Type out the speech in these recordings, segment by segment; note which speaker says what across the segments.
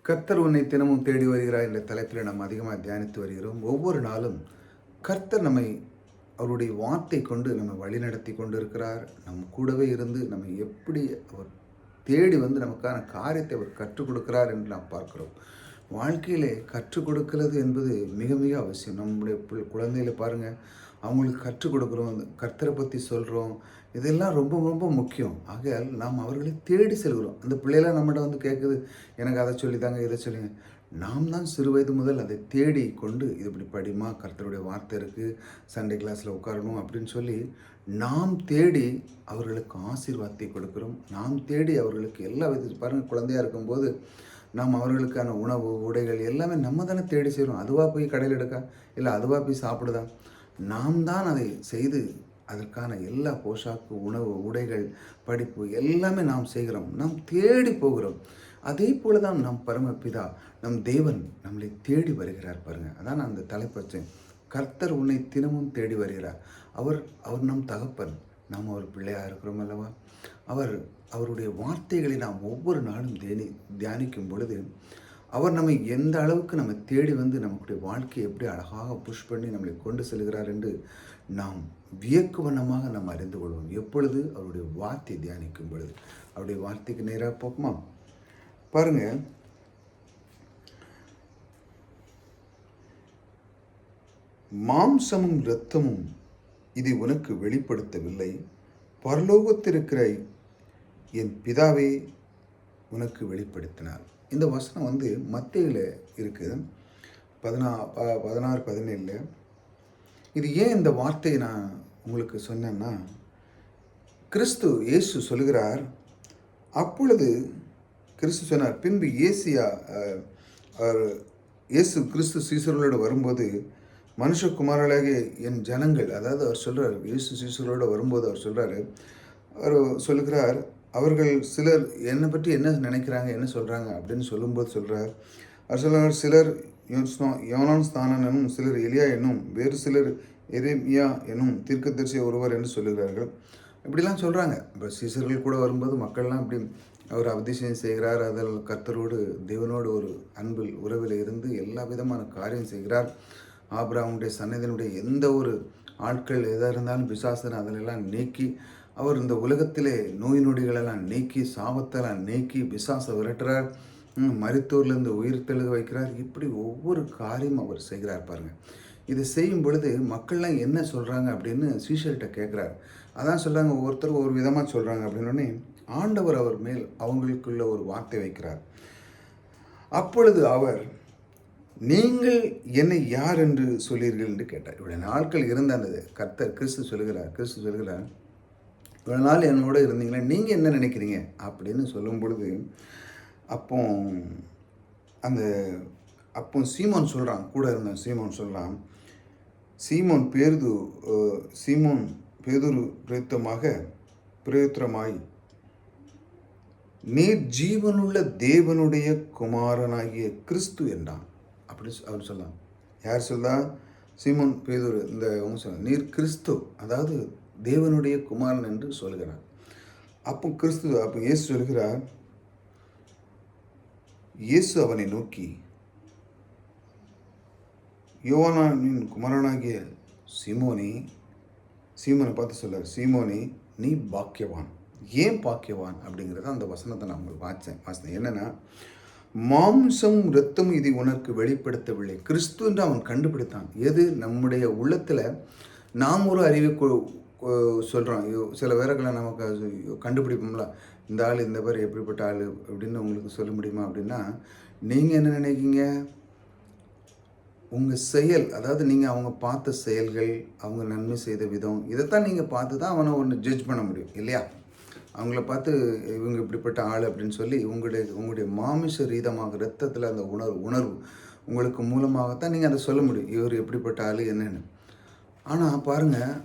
Speaker 1: கர்த்தர் உன்னை தினமும் தேடி வருகிறார் என்ற தலைப்பில் நாம் அதிகமாக தியானித்து வருகிறோம். ஒவ்வொரு நாளும் கர்த்தர் நம்மை அவருடைய வார்த்தை கொண்டு நம்ம வழிநடத்தி கொண்டு இருக்கிறார். நம் கூடவே இருந்து நம்மை எப்படி அவர் தேடி வந்து நமக்கான காரியத்தை அவர் கற்றுக் கொடுக்கிறார் என்று நாம் பார்க்கிறோம். வாழ்க்கையிலே கற்றுக் கொடுக்கிறது என்பது மிக மிக அவசியம். நம்முடைய குழந்தைகளை பாருங்கள், அவங்களுக்கு கற்றுக் கொடுக்குறோம், கர்த்தரை பற்றி சொல்கிறோம், இதெல்லாம் ரொம்ப ரொம்ப முக்கியம். ஆகையால் நாம் அவர்களை தேடி செல்கிறோம். அந்த பிள்ளைலாம் நம்மகிட்ட வந்து கேட்குது, எனக்கு அதை சொல்லித்தாங்க, இதை சொல்லுங்க. நாம் தான் சிறு வயது முதல் அதை தேடி கொண்டு, இது இப்படி படிமா, கர்த்தருடைய வார்த்தை இருக்குது, சண்டே கிளாஸில் உட்காரணும் அப்படின்னு சொல்லி நாம் தேடி அவர்களுக்கு ஆசீர்வாதத்தை கொடுக்குறோம். நாம் தேடி அவர்களுக்கு எல்லா விதத்தையும் பாருங்கள், குழந்தையாக இருக்கும்போது நாம் அவர்களுக்கான உணவு, உடைகள் எல்லாமே நம்ம தானே தேடி செய்கிறோம். அதுவாக போய் கடையில் எடுக்க, இல்லை அதுவாக போய் சாப்பிடுதா? நாம் தான் அதை செய்து அதற்கான எல்லா போஷாக்கு, உணவு, உடைகள், படிப்பு எல்லாமே நாம் செய்கிறோம். நாம் தேடி போகிறோம். அதே போல தான் நம் பரமபிதா, நம் தேவன் நம்மளை தேடி வருகிறார் பாருங்கள். அதான் நான் அந்த தலைப்பு வச்சேன். கர்த்தர் உன்னை தினமும் தேடி வருகிறார். அவர் நம் தகப்பன், நாம் அவர் பிள்ளையாக இருக்கிறோம் அல்லவா? அவருடைய வார்த்தைகளை நாம் ஒவ்வொரு நாளும் தியானிக்கும் பொழுது அவர் நம்மை எந்த அளவுக்கு நம்ம தேடி வந்து நமக்குடைய வாழ்க்கையை எப்படி அழகாக புஷ் பண்ணி நம்மளை கொண்டு செல்கிறார் என்று நாம் வியக்கு வண்ணமாக நாம் அறிந்து கொள்வோம். எப்பொழுது அவருடைய வார்த்தை தியானிக்கும் பொழுது. அவருடைய வார்த்தைக்கு நேராக போக்குமா பாருங்க. மாம்சமும் இரத்தமும் இதை உனக்கு வெளிப்படுத்தவில்லை, பரலோகத்திருக்கிற என் பிதாவே உனக்கு வெளிப்படுத்தினார். இந்த வசனம் வந்து மத்தேயுல இருக்குது, 16-17. இது ஏன் இந்த வார்த்தையை நான் உங்களுக்கு சொன்னேன்னா, கிறிஸ்து இயேசு சொல்கிறார், அப்பொழுது கிறிஸ்து சொன்னார், பின்பு இயேசு கிறிஸ்து சீசர்களோடு வரும்போது, மனுஷகுமாரர்களாகிய என் ஜனங்கள், அதாவது அவர் சொல்கிறார், இயேசு சீசர்களோடு வரும்போது அவர் சொல்கிறாரு, அவர் சொல்லுகிறார், அவர்கள் சிலர் என்னை பற்றி என்ன நினைக்கிறாங்க, என்ன சொல்கிறாங்க அப்படின்னு சொல்லும்போது சொல்கிறார், அவர் சொல்கிறார், சிலர் யோனான் ஸ்தானன் என்னும், சிலர் எலியா என்னும், வேறு சிலர் எரேமியா என்னும் தீர்க்கதரிசி ஒருவர் என்று சொல்லுகிறார்கள். இப்படிலாம் சொல்கிறாங்க. இப்போ சீசர்கள் கூட வரும்போது மக்கள்லாம் இப்படி அவர் அதிசயம் செய்கிறார், அதில் கர்த்தரோடு தேவனோடு ஒரு அன்பில் உறவில் இருந்து எல்லா விதமான காரியம் செய்கிறார். ஆபிரகாமுடைய சன்னதியினுடைய எந்த ஒரு ஆட்கள் எதாக இருந்தாலும் பிசாசனை அதிலெல்லாம் நீக்கி, அவர் இந்த உலகத்திலே நோய் நொடிகளெல்லாம் நீக்கி, சாபத்தெல்லாம் நீக்கி பிசாசை விரட்டுறார், மரித்தோர்லேருந்து உயிர் தெழுக வைக்கிறார். இப்படி ஒவ்வொரு காரியம் அவர் செய்கிறார் பாருங்கள். இதை செய்யும் பொழுது மக்கள்லாம் என்ன சொல்கிறாங்க அப்படின்னு சீஷர்கிட்ட கேட்குறாரு. அதான் சொல்கிறாங்க, ஒவ்வொருத்தரும் ஒரு விதமாக சொல்கிறாங்க அப்படின்னோடனே ஆண்டவர் அவர் மேல் அவங்களுக்குள்ள ஒரு வார்த்தை வைக்கிறார். அப்பொழுது அவர், நீங்கள் என்னை யார் என்று சொல்லீர்கள் என்று கேட்டார். இவ்வளோ நாட்கள் இருந்த அந்த கிறிஸ்து சொல்கிறார், இவ்வளோ நாள் என்னோட இருந்தீங்களே, நீங்கள் என்ன நினைக்கிறீங்க அப்படின்னு சொல்லும் பொழுது, அப்போ சீமோன் சொல்கிறான், கூட இருந்த சீமோன் சொல்கிறான், சீமோன் பேதுரு பிரயுத்தமாய் நீர் ஜீவனுள்ள தேவனுடைய குமாரனாகிய கிறிஸ்து என்றான். அப்படி அவர் சொல்லலாம். யார் சொல்லா? சீமோன் பேதுரு. அவங்க சொல்ல, நீர் கிறிஸ்து, அதாவது தேவனுடைய குமாரன் என்று சொல்கிறார். அப்போ இயேசு சொல்கிறார், இயேசு அவனை நோக்கி, யோவானின் குமாரனாகிய சீமோனை பார்த்து சொல்றார், சீமோனே நீ பாக்கியவான். ஏன் பாக்கியவான் அப்படிங்கிறத அந்த வசனத்தை நான் உங்களுக்கு வாசித்தேன். என்னன்னா, மாம்சம் இரத்தம் இதை உனக்கு வெளிப்படுத்தவில்லை, கிறிஸ்து என்று அவன் கண்டுபிடித்தான். எது? நம்முடைய உள்ளத்தில் நாம் ஒரு அறிவை சொல்கிறோம். சில பேர்களை நமக்கு கண்டுபிடிப்போம்ல, இந்த ஆள் இந்த பேர் எப்படிப்பட்ட ஆள் அப்படின்னு உங்களுக்கு சொல்ல முடியுமா அப்படின்னா, நீங்கள் என்ன நினைக்கிங்க? உங்கள் செயல், அதாவது நீங்கள் அவங்க பார்த்த செயல்கள், அவங்க நன்மை செய்த விதம், இதைத்தான் நீங்கள் பார்த்து தான் அவனை ஒன்று ஜட்ஜ் பண்ண முடியும் இல்லையா? அவங்கள பார்த்து இவங்க இப்படிப்பட்ட ஆள் அப்படின்னு சொல்லி உங்களுடைய மாமிச ரீதமாக இரத்தத்தில் அந்த உணர்வு உங்களுக்கு மூலமாகத்தான் நீங்கள் அதை சொல்ல முடியும், இவர் எப்படிப்பட்ட ஆள் என்னென்னு. ஆனால் பாருங்கள்,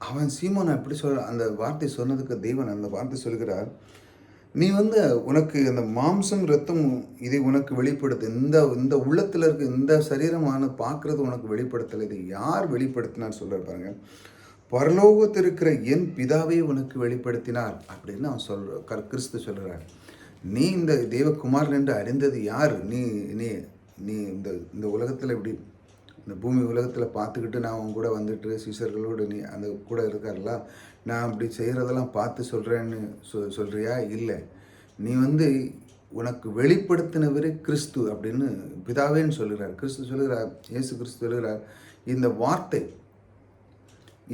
Speaker 1: அவன் சீமோனை எப்படி அந்த வார்த்தை சொன்னதுக்கு தேவன் அந்த வார்த்தை சொல்கிறார், நீ உனக்கு அந்த மாம்சம் இரத்தம் இதை உனக்கு வெளிப்படுத்து, இந்த உள்ளத்தில் இருக்க இந்த சரீரமான பார்க்குறது உனக்கு வெளிப்படுத்தலை, இதை யார் வெளிப்படுத்தினார் சொல்கிறார் பாருங்க. பரலோகத்தில் இருக்கிற என் பிதாவே உனக்கு வெளிப்படுத்தினார் அப்படின்னு அவன் கிறிஸ்து சொல்கிறார். நீ இந்த தேவகுமாரன் என்று அறிந்தது யார்? நீ நீ நீ இந்த இந்த உலகத்தில் இப்படி இந்த பூமி உலகத்தில் பார்த்துக்கிட்டு நான் உன் கூட வந்துட்டு சீஷர்களோடு நீ அந்த கூட இருக்கார்ல, நான் அப்படி செய்கிறதெல்லாம் பார்த்து சொல்கிறேன்னு சொல்கிறியா? இல்லை, நீ உனக்கு வெளிப்படுத்தினவரே கிறிஸ்து அப்படின்னு பிதாவேன்னு சொல்லுகிறார். கிறிஸ்து சொல்லுகிறார், இயேசு கிறிஸ்து சொல்லுகிறார், இந்த வார்த்தை,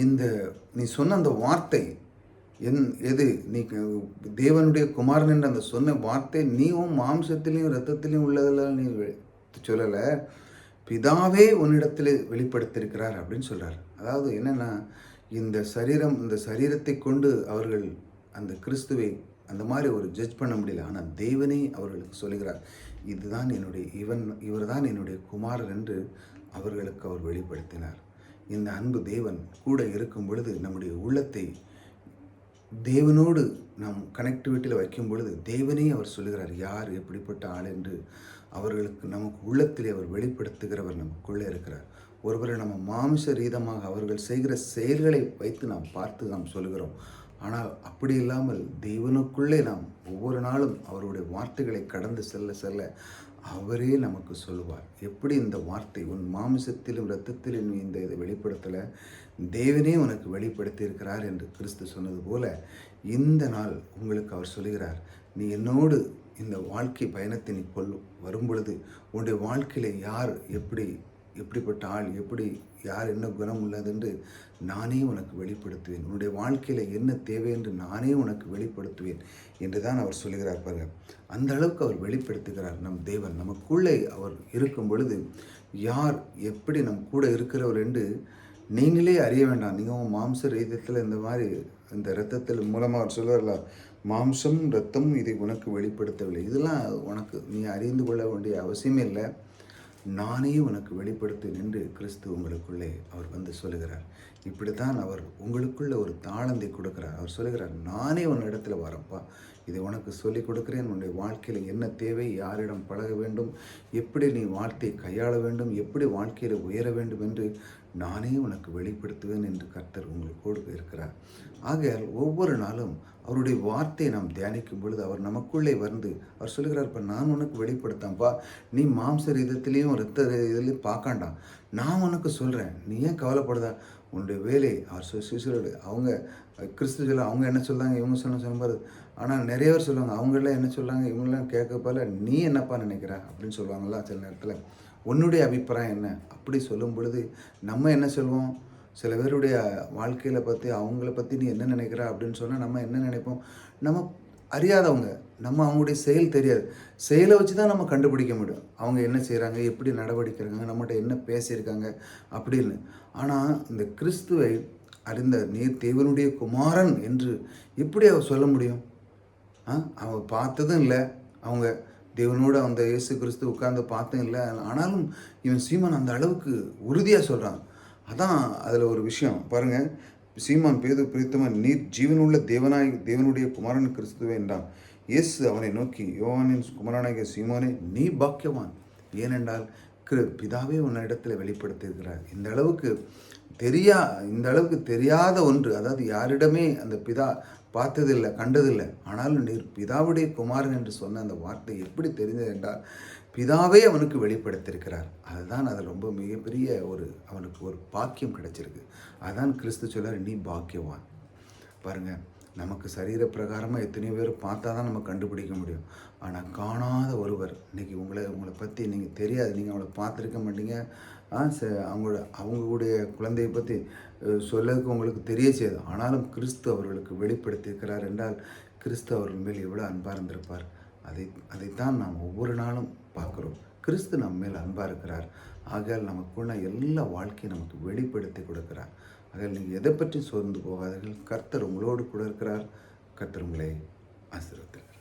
Speaker 1: இந்த நீ சொன்ன அந்த வார்த்தை எது நீ தேவனுடைய குமாரன் என்ற அந்த சொன்ன வார்த்தை நீவும் மாம்சத்திலையும் இரத்தத்திலையும் உள்ளதெல்லாம் நீ சொல்லலை, பிதாவே உன்னிடத்தில் வெளிப்படுத்தியிருக்கிறார் அப்படின்னு சொல்கிறார். அதாவது என்னென்னா, இந்த சரீரத்தை கொண்டு அவர்கள் அந்த கிறிஸ்துவை அந்த மாதிரி ஒரு ஜட்ஜ் பண்ண முடியல. ஆனால் தேவனே அவர்களுக்கு சொல்லுகிறார், இதுதான் இவர் தான் என்னுடைய குமாரர் என்று அவர்களுக்கு அவர் வெளிப்படுத்தினார். இந்த அன்பு தேவன் கூட இருக்கும் பொழுது நம்முடைய உள்ளத்தை தேவனோடு நாம் கனெக்டிவிட்டியில் வைக்கும் பொழுது தேவனே அவர் சொல்லுகிறார் யார் எப்படிப்பட்ட ஆள் என்று அவர்களுக்கு நமக்கு உள்ளத்திலே அவர் வெளிப்படுத்துகிறவர் நமக்குள்ளே இருக்கிறார். ஒருவரை நம்ம மாம்ச ரீதமாக அவர்கள் செய்கிற செயல்களை வைத்து நாம் பார்த்து நாம் சொல்லுகிறோம். ஆனால் அப்படி இல்லாமல் தேவனுக்குள்ளே நாம் ஒவ்வொரு நாளும் அவருடைய வார்த்தைகளை கடந்து செல்ல செல்ல அவரே நமக்கு சொல்லுவார். எப்படி இந்த வார்த்தை உன் மாமிசத்திலும் இரத்தத்திலும் நீ இதை வெளிப்படுத்தலை, தேவனே உனக்கு வெளிப்படுத்தி இருக்கிறார் என்று கிறிஸ்து சொன்னது போல இந்த நாள் உங்களுக்கு அவர் சொல்லுகிறார், நீ என்னோடு இந்த வாழ்க்கை பயணத்தை நீ வரும் பொழுது உன்னுடைய வாழ்க்கையில் யார் எப்படிப்பட்ட ஆள், யார் என்ன குணம் உள்ளது என்று நானே உனக்கு வெளிப்படுத்துவேன், உன்னுடைய வாழ்க்கையில் என்ன தேவை என்று நானே உனக்கு வெளிப்படுத்துவேன் என்று தான் அவர் சொல்லுகிறார். பாருங்கள், அந்த அளவுக்கு அவர் வெளிப்படுத்துகிறார். நம் தேவன் நமக்குள்ளே அவர் இருக்கும் பொழுது யார் எப்படி நம் கூட இருக்கிறவர் என்று நீங்களே அறிய வேண்டாம். நீங்கள் மாம்ச ரீதியத்தில் இந்த மாதிரி இந்த இரத்தத்தில் மூலமாக அவர் சொல்லுவார்ல, மாம்சம் இரத்தம் இதை உனக்கு வெளிப்படுத்தவில்லை, இதெல்லாம் உனக்கு நீ அறிந்து கொள்ள வேண்டிய அவசியமே இல்லை, நானே உனக்கு வெளிப்படுத்தேன் என்று கிறிஸ்து உங்களுக்குள்ளே அவர் சொல்லுகிறார். இப்படி தான் அவர் உங்களுக்குள்ள ஒரு தாளந்தை கொடுக்கிறார். அவர் சொல்லுகிறார், நானே உன்னிடத்தில் வரப்பா, இதை உனக்கு சொல்லிக் கொடுக்கிறேன், உன்னுடைய வாழ்க்கையில் என்ன தேவை, யாரிடம் பழக வேண்டும், எப்படி நீ வாழ்க்கையை கையாள வேண்டும், எப்படி வாழ்க்கையில் உயர வேண்டும் என்று நானே உனக்கு வெளிப்படுத்துவேன் என்று கர்த்தர் உங்களுக்கோடு இருக்கிறார். ஆகையால் ஒவ்வொரு நாளும் அவருடைய வார்த்தையை நாம் தியானிக்கும் பொழுது அவர் நமக்குள்ளே அவர் சொல்லுகிறார், இப்போ நான் உனக்கு வெளிப்படுத்தான்ப்பா, நீ மாம்ச ரீதத்திலையும் இரத்த இதுலேயும் பார்க்காண்டாம், நான் உனக்கு சொல்கிறேன், நீ ஏன் கவலைப்படுதா, உன்னுடைய வேலை. அவர் சிசுரோடு அவங்க கிறிஸ்து சொல்ல அவங்க என்ன சொல்கிறாங்க இவங்க சொல்லும்போது, ஆனால் நிறைய பேர் சொல்லுவாங்க அவங்களெலாம் என்ன சொல்கிறாங்க இவங்களாம் கேட்க போல நீ என்னப்பா நினைக்கிற அப்படின்னு சொல்லுவாங்களா. சில நேரத்தில் உன்னுடைய அபிப்பிராயம் என்ன அப்படி சொல்லும் பொழுது நம்ம என்ன சொல்வோம், சில பேருடைய வாழ்க்கையில் பற்றி அவங்கள பற்றி நீ என்ன நினைக்கிற அப்படின்னு சொன்னால் நம்ம என்ன நினைப்போம், நம்ம அறியாதவங்க, நம்ம அவங்களுடைய செயல் தெரியாது, செயலை வச்சு தான் நம்ம கண்டுபிடிக்க முடியும் அவங்க என்ன செய்கிறாங்க, எப்படி நடவடிக்கிறாங்க, நம்மகிட்ட என்ன பேசியிருக்காங்க அப்படின்னு. ஆனால் இந்த கிறிஸ்துவை அறிந்த நீர் தேவனுடைய குமாரன் என்று எப்படி அவர் சொல்ல முடியும்? அவங்க பார்த்ததும் இல்லை, அவங்க தேவனோடு அந்த இயேசு கிறிஸ்து உட்கார்ந்து பார்த்ததும் இல்லை, ஆனாலும் இவன் சீமான் அந்த அளவுக்கு உறுதியாக சொல்கிறான். அதான் அதில் ஒரு விஷயம் பாருங்கள். சீமான் பேதுரு பிரித்தவன், நீர் ஜீவனுள்ள தேவனுடைய குமாரன் கிறிஸ்துவே என்றான். இயேசு அவனை நோக்கி, யோவானின் குமாரனாகிய சீமோனே, நீ பாக்கியவான், ஏனென்றால் பிதாவே உன்னிடத்தில் வெளிப்படுத்தியிருக்கிறார். இந்த அளவுக்கு தெரியாத ஒன்று, அதாவது யாரிடமே அந்த பிதா பார்த்ததில்லை கண்டதில்லை, ஆனாலும் நீர் பிதாவுடைய குமாரன் என்று சொன்ன அந்த வார்த்தை எப்படி தெரிந்தது என்றால் பிதாவே அவனுக்கு வெளிப்படுத்தியிருக்கிறார். அதுதான் அதில் ரொம்ப மிகப்பெரிய அவனுக்கு ஒரு பாக்கியம் கிடைச்சிருக்கு. அதுதான் கிறிஸ்து சொல்லார், நீ பாக்கியவான். பாருங்கள், நமக்கு சரீர பிரகாரமாக எத்தனையோ பேர் பார்த்தா தான் நம்ம கண்டுபிடிக்க முடியும். ஆனால் காணாத ஒருவர் இன்றைக்கி உங்களை பற்றி நீங்கள் தெரியாது, நீங்கள் அவங்கள பார்த்துருக்க மாட்டீங்க, அவங்களுடைய குழந்தையை பற்றி சொல்லதுக்கு உங்களுக்கு தெரிய செய்யுது, ஆனாலும் கிறிஸ்து அவர்களுக்கு வெளிப்படுத்தியிருக்கிறார் என்றால் கிறிஸ்து அவர்கள் மேல் எவ்வளோ அன்பாக இருந்திருப்பார். அதைத்தான் நாம் ஒவ்வொரு நாளும் பார்க்குறோம். கிறிஸ்து நம்ம மேல் அன்பாக இருக்கிறார். ஆகையால் நமக்குள்ள எல்லா வாழ்க்கையும் நமக்கு வெளிப்படுத்தி கொடுக்கிறார். ஆகையால் நீங்கள் எதை பற்றி சோர்ந்து போகாதீர்கள். கர்த்தர் உங்களோடு கூட இருக்கிறார். கர்த்தர் உங்களை ஆசீர்வதிப்பார்.